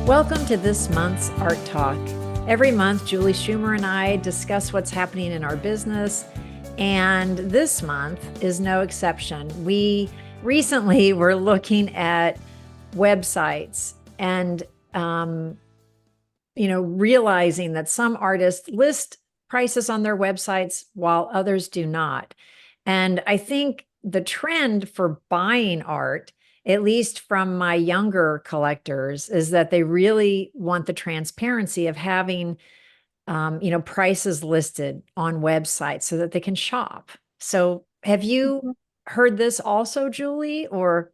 Welcome to this month's Art Talk. Every month, Julie Schumer and I discuss what's happening in our business, and this month is no exception. We recently were looking at websites and, realizing that some artists list prices on their websites while others do not. And I think the trend for buying art, at least from my younger collectors, is that they really want the transparency of having, prices listed on websites so that they can shop. So have you heard this also, Julie, or?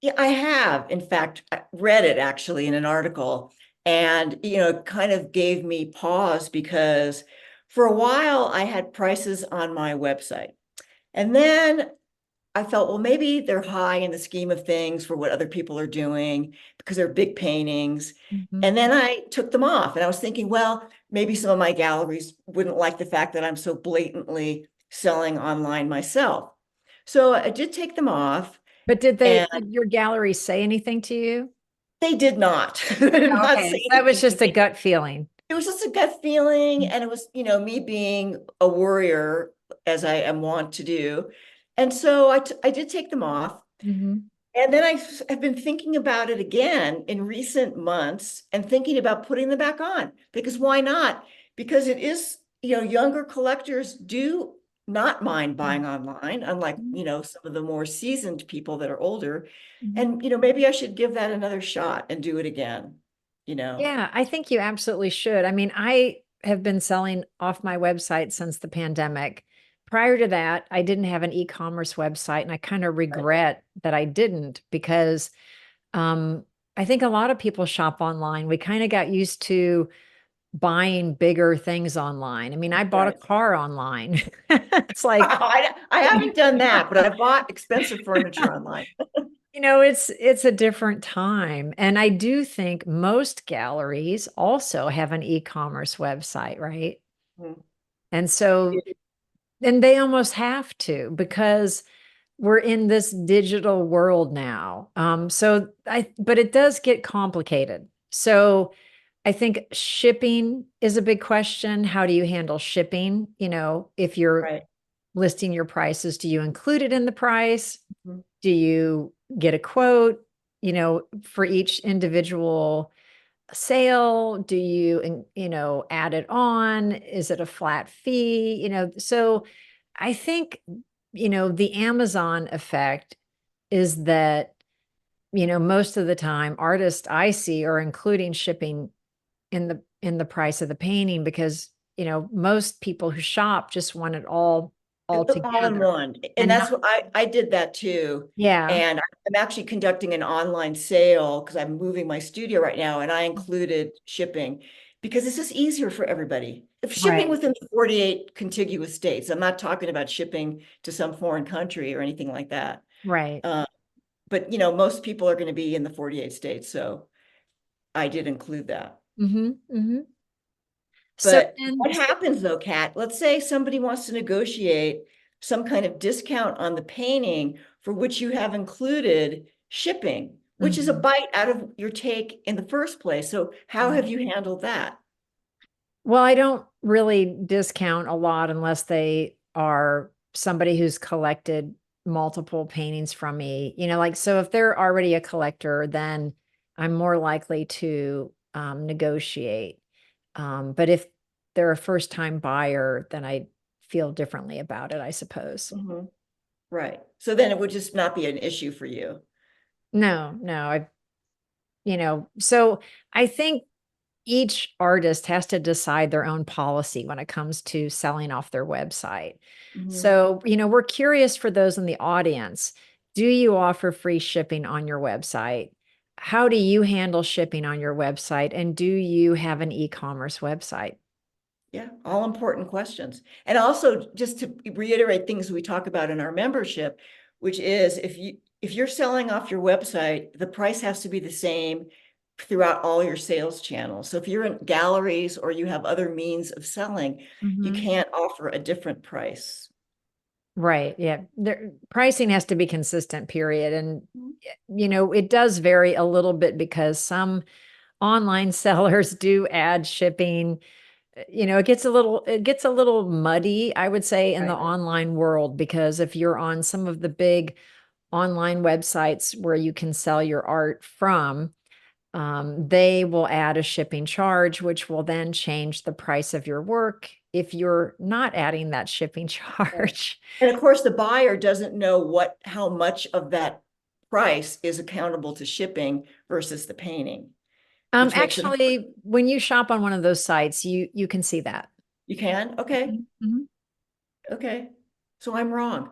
Yeah, I have. In fact, I read it actually in an article, and it kind of gave me pause because for a while I had prices on my website. And then I felt, well, maybe they're high in the scheme of things for what other people are doing because they're big paintings. Mhm. And then I took them off, and I was thinking, well, maybe some of my galleries wouldn't like the fact that I'm so blatantly selling online myself. So I did take them off. But And did your gallery say anything to you? they did not. They did not Okay, say so that was anything to just a me. gut feeling. It was just a gut feeling, and it was, me being a worrier as I am wont to do. And so I did take them off. Mhm. And then have been thinking about it again in recent months and thinking about putting them back on because why not? Because it is, younger collectors do not mind buying online, unlike, Mhm. some of the more seasoned people that are older. Mhm. And, maybe I should give that another shot and do it again, Yeah, I think you absolutely should. I mean, I have been selling off my website since the pandemic. Prior to that, I didn't have an e-commerce website, and I kind of Right. regret that I didn't because um, I think a lot of people shop online. We kind of got used to buying bigger things online. I mean, I bought a Right. car online. It's like, I haven't done that, but I bought expensive furniture online. it's a different time. And I do think most galleries also have an e-commerce website, right? Mhm. And so, and they almost have to because we're in this digital world now. But it does get complicated. So I think shipping is a big question. How do you handle shipping? If you're Right. listing your prices, do you include it in the price? Mhm. Do you get a quote, for each individual sale? Do you, add it on? Is it a flat fee? So I think, the Amazon effect is that, most of the time artists I see are including shipping in the price of the painting because, most people who shop just want it all All in together one. And and that's not, what I did that too. yeah, And I'm actually conducting an online sale because I'm moving my studio right now, and I included shipping because it's just easier for everybody. If shipping right, within the 48 contiguous states, I'm not talking about shipping to some foreign country or anything like that. right. Uh, but most people are going to be in the 48 states, so I did include that. Mm-hmm, mm-hmm. So But then, what happens though, Kat? Let's say somebody wants to negotiate some kind of discount on the painting for which you have included shipping, which is a mhm. bite out of your take in the first place. So how have you handled that? Well, I don't really discount a lot unless they are somebody who's collected multiple paintings from me. Like, so if they're already a collector, then I'm more likely to negotiate. But if they're a first time buyer, then I feel differently about it, I suppose. Mhm. Right. So then it would just not be an issue for you. No, no, so I think each artist has to decide their own policy when it comes to selling off their website. Mhm. So, we're curious for those in the audience. Do you offer free shipping on your website? How do you handle shipping on your website? And do you have an e-commerce website? Yeah, all important questions. And also just to reiterate things we talk about in our membership, which is if you're selling off your website, the price has to be the same throughout all your sales channels. So if you're in galleries or you have other means of selling, you Mhm. can't offer a different price. Right. Yeah. Pricing has to be consistent, period. And, it does vary a little bit because some online sellers do add shipping. It gets a little muddy, I would say, in the Right. online world, because if you're on some of the big online websites where you can sell your art from, they will add a shipping charge, which will then change the price of your work if you're not adding that shipping Right. charge. And of course, the buyer doesn't know how much of that price is accountable to shipping versus the painting, which makes it, Actually, when you shop on one of those sites, you can see that. you can, okay, Mhm. okay. So I'm wrong.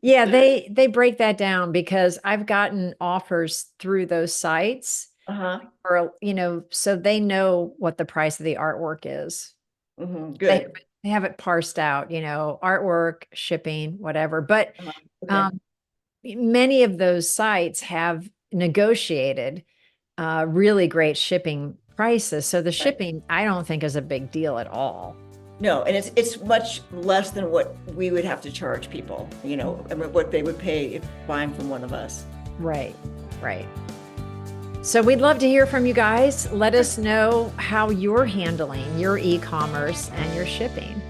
Yeah, they break that down because I've gotten offers through those sites, Uh-huh. or so they know what the price of the artwork is. They Good. they have it parsed out, artwork, shipping, whatever. But Uh-huh. Okay. um, many of those sites have negotiated really great shipping prices. So the Right. shipping, I don't think, is a big deal at all. No, and it's much less than what we would have to charge people, I mean, what they would pay if buying from one of us. Right, right. So we'd love to hear from you guys. Let us know how you're handling your e-commerce and your shipping.